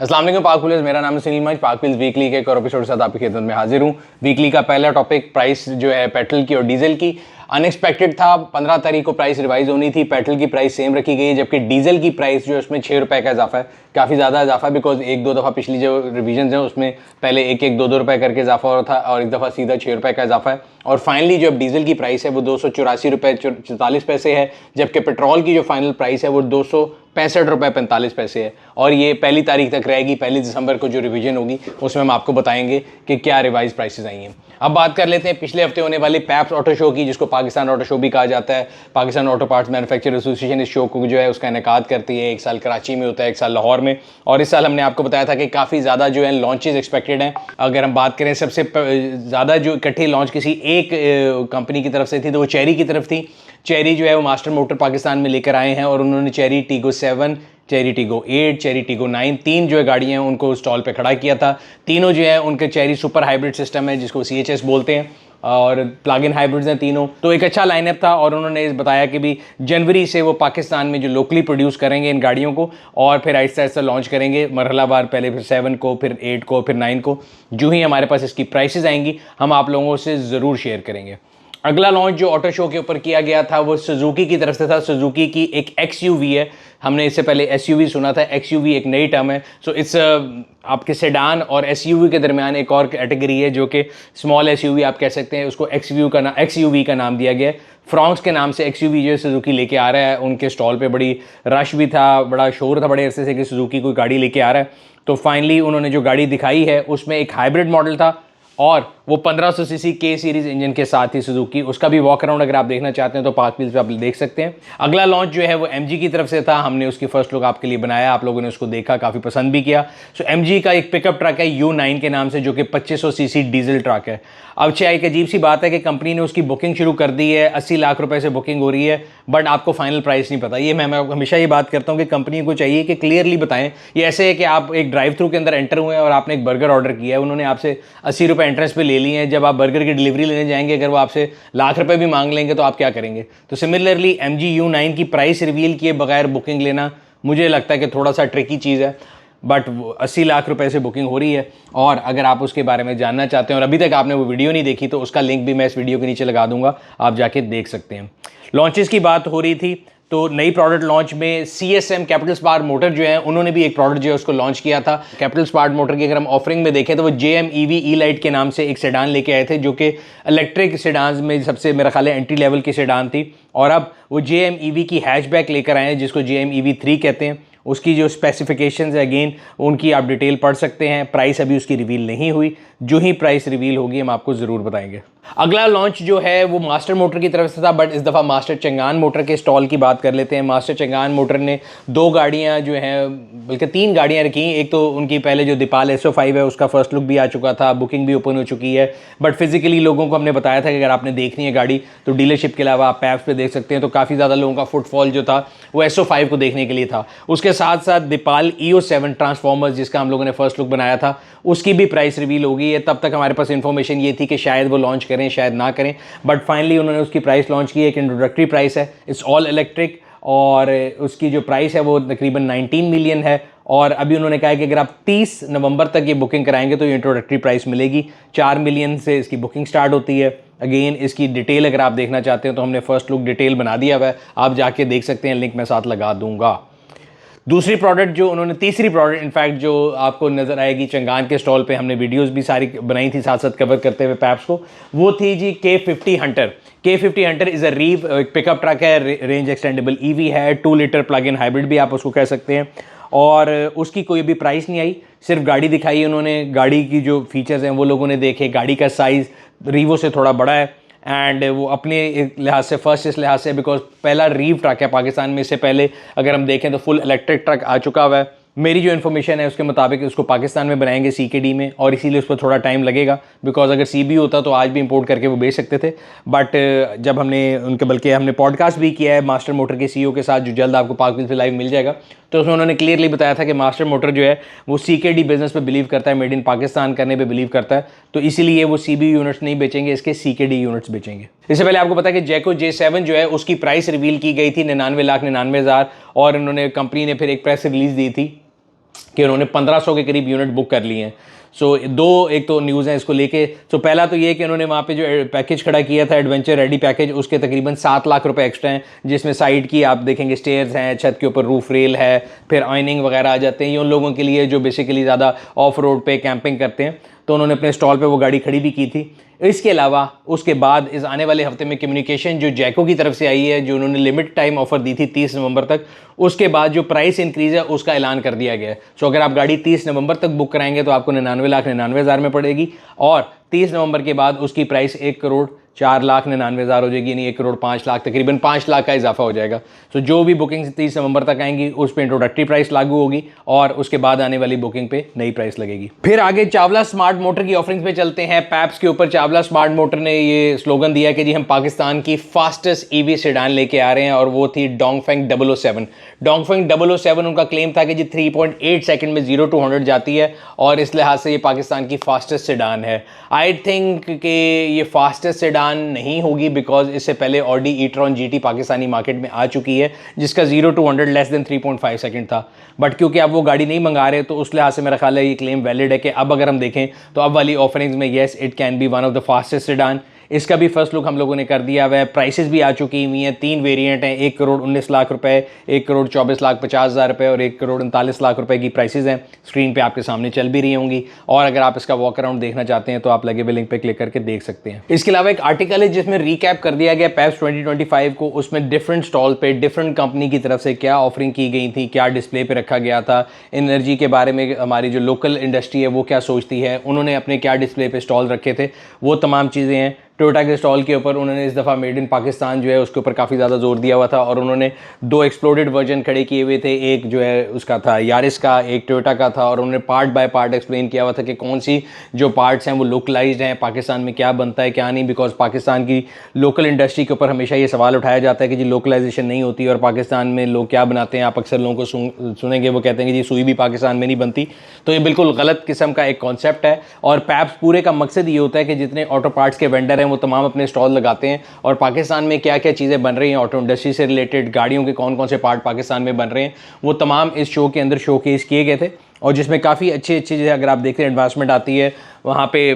अस्सलाम वालेकुम पाक व्हीलर्स, मेरा नाम है सुनील मंच। पाक व्हील्स वीकली के एक और एपिसोड के साथ आपकी खिदमत में हाजिर हूँ। वीकली का पहला टॉपिक प्राइस जो है पेट्रोल की और डीजल की। अनएक्सपेक्टेड था, 15 तारीख को प्राइस रिवाइज होनी थी, पेट्रोल की प्राइस सेम रखी गई है, जबकि डीजल की प्राइस जो है उसमें 6 रुपये का इजाफा है। काफ़ी ज़्यादा इजाफा है, बिकॉज एक दो दफ़ा पिछली जो रिवीजन है उसमें पहले एक दो रुपये करके इजाफा हो रहा था और एक दफ़ा सीधा 6 रुपये का इजाफा है। और फाइनली जो अब डीजल की प्राइस है वो 284 रुपये 44 पैसे है, जबकि पेट्रोल की जो फाइनल प्राइस है वो 265 रुपये 45 पैसे है। और ये पहली तारीख तक रहेगी। 1 दिसंबर को जो रिवीजन होगी उसमें हम आपको बताएंगे कि क्या रिवाइज प्राइसेस आई हैं। अब बात कर लेते हैं पिछले हफ्ते होने वाले पैप्स ऑटो शो की, जिसको पाकिस्तान ऑटो शो भी कहा जाता है। Pakistan auto parts manufacturer association इस शो को जो है उसका इनेकाद करती है। एक साल कराची में होता है, एक साल लाहौर में। और इस साल हमने आपको बताया था कि काफ़ी ज़्यादा जो है लॉन्चेस एक्सपेक्टेड हैं। अगर हम बात करें सबसे ज़्यादा जो इकट्ठे लॉन्च किसी एक कंपनी की तरफ से थी तो वो चेरी की तरफ थी। चेरी जो है वो मास्टर मोटर पाकिस्तान में लेकर आए हैं और उन्होंने चेरी टीगो 7, चेरी टीगो 8, चेरी टीगो 9 तीन जो है गाड़ियाँ हैं उनको स्टॉल पे खड़ा किया था। तीनों जो है उनके चेरी सुपर हाइब्रिड सिस्टम है जिसको CHS बोलते हैं और प्लग इन हाइब्रिड्स हैं तीनों। तो एक अच्छा लाइनअप था और उन्होंने बताया कि भी जनवरी से वो पाकिस्तान में जो लोकली प्रोड्यूस करेंगे इन गाड़ियों को और फिर आहिस्ता आहिस्ता लॉन्च करेंगे मरहलावार, पहले फिर 7 को, फिर 8 को, फिर 9 को। जो ही हमारे पास इसकी प्राइसेस आएंगी हम आप लोगों से ज़रूर शेयर करेंगे। अगला लॉन्च जो ऑटो शो के ऊपर किया गया था वो सुजुकी की तरफ से था। सुजुकी की एक XUV है। हमने इससे पहले SUV सुना था, XUV एक नई टर्म है। सो इट्स आपके सेडान और SUV के दरमियान एक और कैटेगरी है जो कि स्मॉल SUV आप कह सकते हैं। उसको XUV का नाम दिया गया है। फ्रॉन्क्स के नाम से XUV जो सुजुकी लेके आ रहा है। उनके स्टॉल पे बड़ी रश भी था, बड़ा शोर था बड़े अरसे से कि सुजुकी कोई गाड़ी लेके आ रहा है। तो फाइनली उन्होंने जो गाड़ी दिखाई है उसमें एक हाइब्रिड मॉडल था और वो 1500 सीसी K सीरीज इंजन के साथ ही सुजुकी। उसका भी वॉक अराउंड अगर आप देखना चाहते हैं तो पार्क व्हील्स पे आप देख सकते हैं। अगला लॉन्च जो है वो MG की तरफ से था। हमने उसकी फर्स्ट लुक आपके लिए बनाया, आप लोगों ने उसको देखा, काफ़ी पसंद भी किया। सो MG का एक पिकअप ट्रक है U9 के नाम से, जो कि 2500 सीसी डीजल ट्रक है। अब एक अजीब सी बात है कि कंपनी ने उसकी बुकिंग शुरू कर दी है। 80 लाख रुपए से बुकिंग हो रही है, बट आपको फाइनल प्राइस नहीं पता। ये मैं हमेशा ये बात करता हूँ कि कंपनी को चाहिए कि क्लियरली बताएं। ये ऐसे है कि आप एक ड्राइव थ्रू के अंदर एंटर हुए हैं और आपने एक बर्गर ऑर्डर किया है, उन्होंने आपसे 80 रुपये एंट्रेंस पे ले लिए हैं। जब आप बर्गर की डिलीवरी लेने जाएंगे, अगर वो आपसे लाख रुपए भी मांग लेंगे तो आप क्या करेंगे? तो सिमिलरली MG U9 की प्राइस रिवील किए बगैर बुकिंग लेना मुझे लगता है कि थोड़ा सा ट्रिकी चीज़ है, बट 80 लाख रुपए से बुकिंग हो रही है। और अगर आप उसके बारे में जानना चाहते हैं और अभी तक आपने वो वीडियो नहीं देखी तो उसका लिंक भी मैं इस वीडियो के नीचे लगा दूंगा, आप जाके देख सकते हैं। लॉन्चेस की बात हो रही थी तो नई प्रोडक्ट लॉन्च में CSM कैपिटल स्पार्ट मोटर जो है उन्होंने भी एक प्रोडक्ट जो है उसको लॉन्च किया था। कैपिटल स्पार्ट मोटर की अगर हम ऑफरिंग में देखें तो वो JM EV E-Lite के नाम से एक सेडान लेके आए थे, जो कि इलेक्ट्रिक सेडान्स में सबसे मेरा ख्याल है एंट्री लेवल की सेडान थी। और अब वो JM EV की हैचबैक लेकर आए हैं जिसको JM EV 3 कहते हैं। उसकी जो स्पेसिफिकेशंस है अगेन उनकी आप डिटेल पढ़ सकते हैं। प्राइस अभी उसकी रिवील नहीं हुई, जो ही प्राइस रिवील होगी हम आपको ज़रूर बताएंगे। अगला लॉन्च जो है वो मास्टर मोटर की तरफ से था, बट इस दफ़ा मास्टर चंगान मोटर के स्टॉल की बात कर लेते हैं। मास्टर चंगान मोटर ने 2 गाड़ियां जो हैं, बल्कि 3 गाड़ियां रखी। एक तो उनकी पहले जो दीपाल SO5 है उसका फर्स्ट लुक भी आ चुका था, बुकिंग भी ओपन हो चुकी है। बट फिजिकली लोगों को हमने बताया था कि अगर आपने देखनी है गाड़ी तो डीलरशिप के अलावा आप पैप्स पे देख सकते हैं। तो काफ़ी ज़्यादा लोगों का फुटफॉल जो था वो SO5 को देखने के लिए था। उसके साथ साथ दीपाल EO7 ट्रांसफॉर्मर्स जिसका हम लोगों ने फर्स्ट लुक बनाया था उसकी भी प्राइस रिवील हो गई है। तब तक हमारे पास इन्फॉर्मेशन ये थी कि शायद वो लॉन्च करें शायद ना करें, बट फाइनली उन्होंने उसकी प्राइस लॉन्च की है। एक इंट्रोडक्टरी प्राइस है, इट्स ऑल इलेक्ट्रिक और उसकी जो प्राइस है वो तकरीबन 19 मिलियन है। और अभी उन्होंने कहा है कि अगर आप 30 नवंबर तक ये बुकिंग कराएंगे तो ये इंट्रोडक्टरी प्राइस मिलेगी। 4 मिलियन से इसकी बुकिंग स्टार्ट होती है। अगेन इसकी डिटेल अगर आप देखना चाहते हैं तो हमने फर्स्ट लुक डिटेल बना दिया हुआ है, आप जाके देख सकते हैं, लिंक मैं साथ लगा दूंगा। दूसरी प्रोडक्ट जो उन्होंने, तीसरी प्रोडक्ट इनफैक्ट जो आपको नज़र आएगी चंगान के स्टॉल पे, हमने वीडियोस भी सारी बनाई थी साथ साथ कवर करते हुए पैप्स को, वो थी जी K50 hunter. K50 hunter is a REEV, एक पिकअप ट्रक है, रेंज एक्सटेंडेबल EV है, 2 लीटर प्लग इन हाइब्रिड भी आप उसको कह सकते हैं। और उसकी कोई भी प्राइस नहीं आई, सिर्फ गाड़ी दिखाई उन्होंने। गाड़ी की जो फीचर्स हैं वो लोगों ने देखे। गाड़ी का साइज़ रीवो से थोड़ा बड़ा है एंड वो अपने लिहाज से फर्स्ट इस लिहाज से, बिकॉज पहला रीव ट्रक है पाकिस्तान में। इससे पहले अगर हम देखें तो फुल इलेक्ट्रिक ट्रक आ चुका हुआ है। मेरी जो इन्फॉर्मेशन है उसके मुताबिक उसको पाकिस्तान में बनाएंगे CKD में, और इसीलिए उस पर थोड़ा टाइम लगेगा, बिकॉज अगर CB होता तो आज भी इंपोर्ट करके वो बेच सकते थे। बट जब हमने उनके, बल्कि हमने पॉडकास्ट भी किया है मास्टर मोटर के CEO के साथ, जो जल्द आपको पाक व्हील्स पे लाइव मिल जाएगा, तो उसमें उन्होंने क्लियरली बताया था कि मास्टर मोटर जो है वो CKD बिजनेस पे बिलीव करता है, मेड इन पाकिस्तान करने पे बिलीव करता है। तो इसीलिए वो CB यूनिट्स नहीं बेचेंगे, इसके CKD यूनिट्स बेचेंगे। इससे पहले आपको पता है कि जैको J7 जो है उसकी प्राइस रिवील की गई थी 99,99,000, और उन्होंने कंपनी ने फिर एक प्रेस रिलीज दी थी कि उन्होंने 1500 के करीब यूनिट बुक कर लिए हैं। सो एक तो न्यूज़ है इसको लेके। सो पहला तो ये कि उन्होंने वहाँ पे जो पैकेज खड़ा किया था एडवेंचर रेडी पैकेज, उसके तकरीबन 7 लाख रुपए एक्स्ट्रा हैं, जिसमें साइड की आप देखेंगे स्टेयर्स हैं, छत के ऊपर रूफ रेल है, फिर आयनिंग वगैरह आ जाते हैं। ये उन लोगों के लिए जो बेसिकली ज़्यादा ऑफ रोड पे कैंपिंग करते हैं, तो उन्होंने अपने स्टॉल पे वो गाड़ी खड़ी भी की थी। इसके अलावा उसके बाद इस आने वाले हफ्ते में कम्युनिकेशन जो जैको की तरफ से आई है, जो उन्होंने लिमिट टाइम ऑफर दी थी 30 नवंबर तक, उसके बाद जो प्राइस इंक्रीज़ है उसका ऐलान कर दिया गया है। सो अगर आप गाड़ी 30 नवंबर तक बुक कराएंगे तो आपको 99,99,000 में पड़ेगी, और 30 नवंबर के बाद उसकी प्राइस 1,04,99,000 हो जाएगी, यानी 1,05,00,000, तकरीबन 5 लाख का इजाफा हो जाएगा। सो जो भी बुकिंग 30 नवंबर तक आएंगी उस पर इंट्रोडक्टरी प्राइस लागू होगी, और उसके बाद आने वाली बुकिंग पे नई प्राइस लगेगी। फिर आगे चावला स्मार्ट मोटर की ऑफरिंग्स पे चलते हैं। पैप्स के ऊपर चावला स्मार्ट मोटर ने ये स्लोगन दिया कि जी हम पाकिस्तान की फास्टेस्ट ईवी सेडान लेके आ रहे हैं, और वो थी डोंगफेंग 007। डोंगफेंग 007 उनका क्लेम था कि जी 3.8 सेकंड में 0 to 100 जाती है, और इस लिहाज से ये पाकिस्तान की फास्टेस्ट सेडान है। आई थिंक कि ये फास्टेस्ट सेडान नहीं होगी, बिकॉज इससे पहले Audi e-tron GT Pakistani market में आ चुकी है, जिसका 0 to 100 लेस देन 3.5 सेकंड था। बट क्योंकि अब वो गाड़ी नहीं मंगा रहे, तो उस लिहाज से मेरा ख्याल है ये क्लेम वैलिड है कि अब अगर हम देखें तो अब वाली ऑफरिंग्स में yes it can be one of the fastest sedan. इसका भी फर्स्ट लुक हम लोगों ने कर दिया हुआ है, प्राइसेस भी आ चुकी हुई हैं। 3 वेरिएंट हैं, 1,19,00,000 रुपए, 1,24,50,000 रुपए और 1,39,00,000 रुपए की प्राइसेस हैं। स्क्रीन पे आपके सामने चल भी रही होंगी, और अगर आप इसका वॉक अराउंड देखना चाहते हैं तो आप लगे हुए लिंक पे क्लिक करके देख सकते हैं। इसके अलावा एक आर्टिकल है जिसमें रिकैप कर दिया गया पैप्स 2025 को। उसमें डिफरेंट स्टॉल पे डिफरेंट कंपनी की तरफ से क्या ऑफरिंग की गई थी, क्या डिस्प्ले पे रखा गया था, एनर्जी के बारे में हमारी जो लोकल इंडस्ट्री है वो क्या सोचती है, उन्होंने अपने क्या डिस्प्ले पे स्टॉल रखे थे, वो तमाम चीज़ें हैं। टोयोटा के स्टॉल के ऊपर उन्होंने इस दफ़ा मेड इन पाकिस्तान जो है उसके ऊपर काफ़ी ज़्यादा जोर दिया हुआ था, और उन्होंने 2 एक्सप्लोडेड वर्जन खड़े किए हुए थे। एक जो है उसका था यारिस का, एक टोयोटा का था, और उन्होंने पार्ट बाय पार्ट एक्सप्लेन किया हुआ था कि कौन सी जो पार्ट्स हैं वो लोकलाइज्ड हैं, पाकिस्तान में क्या बनता है क्या नहीं। बिकॉज पाकिस्तान की लोकल इंडस्ट्री के ऊपर हमेशा ये सवाल उठाया जाता है कि जी लोकलाइजेशन नहीं होती और पाकिस्तान में लोग क्या बनाते हैं। आप अक्सर लोगों को सुनेंगे वो कहते हैं कि जी सुई भी पाकिस्तान में नहीं बनती। तो ये बिल्कुल गलत किस्म का एक कॉन्सेप्ट है, और पैप्स पूरे का मकसद ये होता है कि जितने ऑटो पार्ट्स के वेंडर हैं वो तमाम अपने स्टॉल लगाते हैं, और पाकिस्तान में क्या क्या चीज़ें बन रही हैं ऑटो इंडस्ट्री से रिलेटेड, गाड़ियों के कौन कौन से पार्ट पाकिस्तान में बन रहे हैं, वो तमाम इस शो के अंदर शोकेस किए गए थे। और जिसमें काफ़ी अच्छी चीज़ें अगर आप देखते हैं एडवांसमेंट आती है, वहाँ पे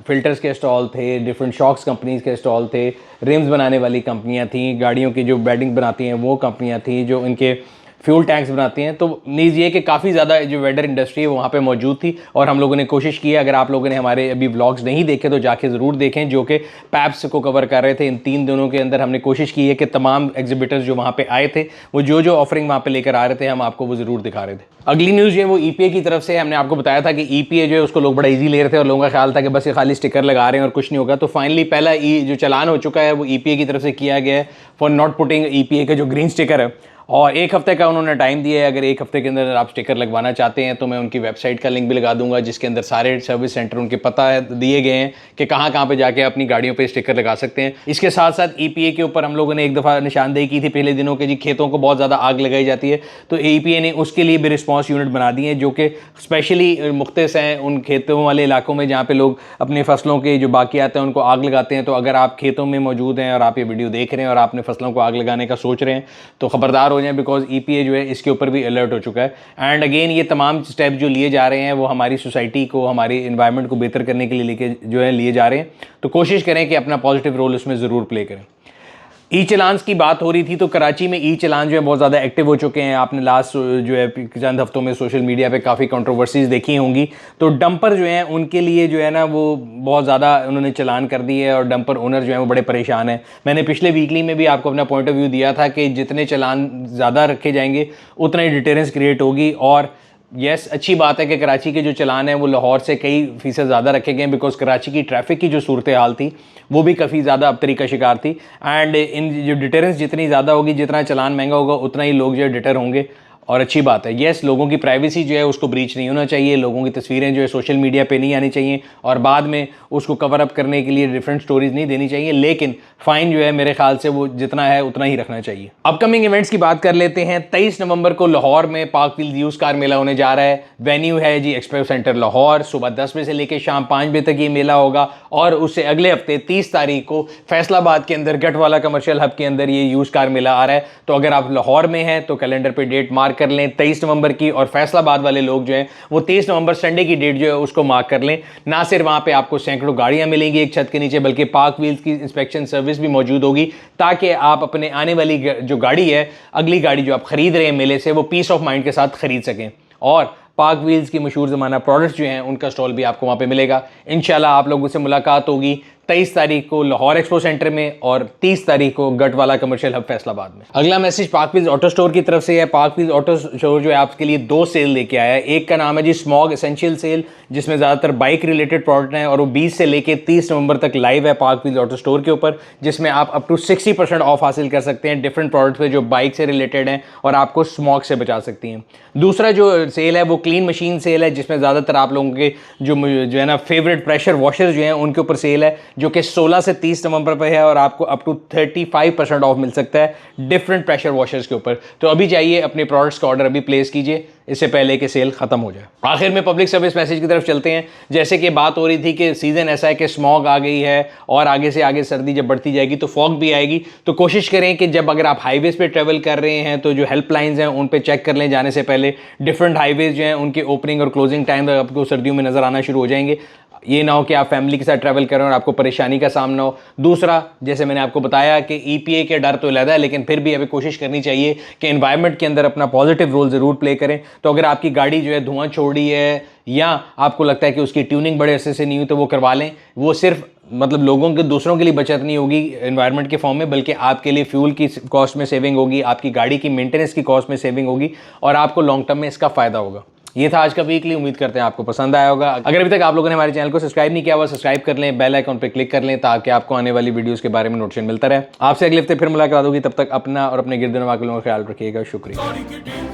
फिल्टर्स के स्टॉल थे, डिफरेंट शॉक्स कंपनीज के स्टॉल थे, रिम्स बनाने वाली कंपनियाँ थी, गाड़ियों की जो बेडिंग बनाती हैं वो कंपनियाँ थी, जो इनके फ्यूल टैंक्स बनाती हैं। तो नीज़ ये कि काफ़ी ज़्यादा जो वेंडर इंडस्ट्री है वहाँ पे मौजूद थी, और हम लोगों ने कोशिश की है, अगर आप लोगों ने हमारे अभी व्लॉग्स नहीं देखे तो जाके ज़रूर देखें, जो कि पैप्स को कवर कर रहे थे। इन 3 दिनों के अंदर हमने कोशिश की है कि तमाम एग्जिबिटर्स जो वहाँ पे आए थे वो जो ऑफरिंग वहाँ पे लेकर आ रहे थे हम आपको वो ज़रूर दिखा रहे थे। अगली न्यूज़ जो है वो EPA की तरफ से। हमने आपको बताया था कि EPA जो है उसको लोग बड़ा ईजी ले रहे थे, और लोगों का ख्याल था कि बस ये खाली स्टिकर लगा रहे हैं और कुछ नहीं होगा। तो फाइनली पहला जो चलान हो चुका है वो EPA की तरफ से किया गया है फॉर नॉट पुटिंग EPA का जो ग्रीन स्टिकर है, और 1 हफ्ते का उन्होंने टाइम दिया है। अगर 1 हफ्ते के अंदर आप स्टिकर लगवाना चाहते हैं तो मैं उनकी वेबसाइट का लिंक भी लगा दूंगा, जिसके अंदर सारे सर्विस सेंटर उनके पता है दिए गए हैं कि कहाँ पे जाके अपनी गाड़ियों पे स्टिकर लगा सकते हैं। इसके साथ साथ EPA के ऊपर हम लोगों ने एक दफ़ा निशानदेही की थी पहले दिनों के, जी खेतों को बहुत ज़्यादा आग लगाई जाती है, तो EPA ने उसके लिए भी रिस्पॉन्स यूनिट बना दिए हैं, जो कि स्पेशली मुख्तस हैं उन खेतों वाले इलाकों में जहाँ पे लोग अपनी फसलों के जो बाकियात हैं उनको आग लगाते हैं। तो अगर आप खेतों में मौजूद हैं और आप ये वीडियो देख रहे हैं और आपने फसलों को आग लगाने का सोच रहे हैं तो खबरदार हो जाएं, बिकॉज EPA जो है इसके ऊपर भी अलर्ट हो चुका है। एंड अगेन ये तमाम स्टेप जो लिए जा रहे हैं वो हमारी सोसाइटी को, हमारी इन्वायरमेंट को बेहतर करने के लिए लिए जा रहे हैं। तो कोशिश करें कि अपना पॉजिटिव रोल उसमें ज़रूर प्ले करें। ई चलान्स की बात हो रही थी, तो कराची में ई चलान जो है बहुत ज़्यादा एक्टिव हो चुके हैं। आपने लास्ट जो है चंद हफ्तों में सोशल मीडिया पे काफ़ी कंट्रोवर्सीज देखी होंगी। तो डंपर जो हैं उनके लिए जो है ना वो बहुत ज़्यादा उन्होंने चलान कर दिए है, और डंपर ओनर जो है वो बड़े परेशान हैं। मैंने पिछले वीकली में भी आपको अपना पॉइंट ऑफ व्यू दिया था कि जितने चलान ज़्यादा रखे जाएंगे उतना ही डिटेरेंस क्रिएट होगी। और यस अच्छी बात है कि कराची के जो चलान है वो लाहौर से कई फीसद ज़्यादा रखे गए, बिकॉज कराची की ट्रैफिक की जो सूरत हाल थी वो भी काफ़ी ज़्यादा अबतरी का शिकार थी। एंड इन जो डिटेरेंस जितनी ज़्यादा होगी, जितना चलान महंगा होगा उतना ही लोग जो है डिटर होंगे, और अच्छी बात है। येस लोगों की प्राइवेसी जो है उसको ब्रीच नहीं होना चाहिए, लोगों की तस्वीरें जो है सोशल मीडिया पे नहीं आनी चाहिए, और बाद में उसको कवर अप करने के लिए डिफरेंट स्टोरीज नहीं देनी चाहिए। लेकिन फ़ाइन जो है मेरे ख्याल से वो जितना है उतना ही रखना चाहिए। अपकमिंग इवेंट्स की बात कर लेते हैं। 23 नवंबर को लाहौर में पार्क व्हील्स यूज़ कार मेला होने जा रहा है। वेन्यू है जी एक्सपो सेंटर लाहौर। सुबह 10 बजे से लेकर शाम 5 बजे तक ये मेला होगा, और उससे अगले हफ्ते 30 तारीख को फैसलाबाद के अंदर गटवाला कमर्शियल हब के अंदर ये यूज़ कार मेला आ रहा है। तो अगर आप लाहौर में हैं तो कैलेंडर पर डेट मार्क मार्क कर लें 23 नवंबर की, और फैसलाबाद वाले लोग जो हैं वो 23 नवंबर संडे की डेट जो है उसको मार्क कर लें। ना सिर्फ वहाँ पे आपको सैकड़ों गाड़ियाँ मिलेंगी एक छत के नीचे, बल्कि पार्क व्हील्स की इंस्पेक्शन सर्विस भी मौजूद होगी, ताकि आप अपने आने वाली जो गाड़ी है, अगली गाड़ी जो आप खरीद रहे हैं मेले से, वो पीस ऑफ माइंड के साथ खरीद सकें। और पार्क व्हील्स की मशहूर ज़माना प्रोडक्ट्स जो हैं उनका स्टॉल भी आपको वहाँ पे मिलेगा। इंशाल्लाह आप लोगों से मुलाकात होगी 23 तारीख को लाहौर एक्सपो सेंटर में और 30 तारीख को गटवाला कमर्शियल हब फैसलाबाद में। अगला message park wheels auto store की तरफ से है। पार्क व्हील्स ऑटो स्टोर जो है आपके लिए 2 सेल लेके आया है। एक का नाम है जी स्मॉग एसेंशियल सेल, जिसमें ज़्यादातर बाइक रिलेटेड प्रोडक्ट हैं, और वो 20 से लेके 30 नवंबर तक लाइव है पार्क व्हील्स ऑटो स्टोर के ऊपर, जिसमें आप अप टू 60% ऑफ हासिल कर सकते हैं डिफरेंट प्रोडक्ट्स पे जो बाइक से रिलेटेड हैं और आपको स्मॉग से बचा सकती हैं। दूसरा जो सेल है वो क्लीन मशीन सेल है, जिसमें ज़्यादातर आप लोगों के जो है ना फेवरेट प्रेशर वॉशर्स जो हैं उनके ऊपर सेल है, जो कि 16 से 30 नवंबर पे है, और आपको अप टू 35% ऑफ मिल सकता है डिफरेंट प्रेशर वॉशर्स के ऊपर। तो अभी जाइए अपने प्रोडक्ट्स का ऑर्डर अभी प्लेस कीजिए, इससे पहले कि सेल खत्म हो जाए। आखिर में पब्लिक सर्विस मैसेज की तरफ चलते हैं। जैसे कि बात हो रही थी कि सीज़न ऐसा है कि स्मॉग आ गई है और आगे से आगे सर्दी जब बढ़ती जाएगी तो फॉग भी आएगी। तो कोशिश करें कि जब अगर आप हाईवेज पे ट्रेवल कर रहे हैं तो जो हेल्पलाइंस हैं उन पे चेक कर लें जाने से पहले। डिफरेंट हाईवेज जो हैं उनके ओपनिंग और क्लोजिंग टाइम आपको सर्दियों में नजर आना शुरू हो जाएंगे। ये ना हो कि आप फैमिली के साथ ट्रैवल करें और आपको परेशानी का सामना हो। दूसरा, जैसे मैंने आपको बताया कि ईपीए के डर तो अलग है, लेकिन फिर भी अभी कोशिश करनी चाहिए कि एनवायरनमेंट के अंदर अपना पॉजिटिव रोल ज़रूर प्ले करें। तो अगर आपकी गाड़ी जो है धुआं छोड़ रही है या आपको लगता है कि उसकी ट्यूनिंग बड़े अच्छे से नहीं हुई तो वो करवा लें। वो सिर्फ मतलब लोगों के दूसरों के लिए बचत नहीं होगी एनवायरनमेंट के फॉर्म में, बल्कि आपके लिए फ्यूल की कॉस्ट में सेविंग होगी, आपकी गाड़ी की मेंटेनेंस की कॉस्ट में सेविंग होगी, और आपको लॉन्ग टर्म में इसका फ़ायदा होगा। ये था आज का वीकली, उम्मीद करते हैं आपको पसंद आया होगा। अगर अभी तक आप लोगों ने हमारे चैनल को सब्सक्राइब नहीं किया हुआ, सब्सक्राइब कर लें, बेल आइकन पे क्लिक कर लें, ताकि आपको आने वाली वीडियोस के बारे में नोटिफिकेशन मिलता रहे। आपसे अगले हफ्ते फिर मुलाकात होगी, तब तक अपना और अपने गिरदनवा के लोगों का ख्याल रखिएगा। शुक्रिया।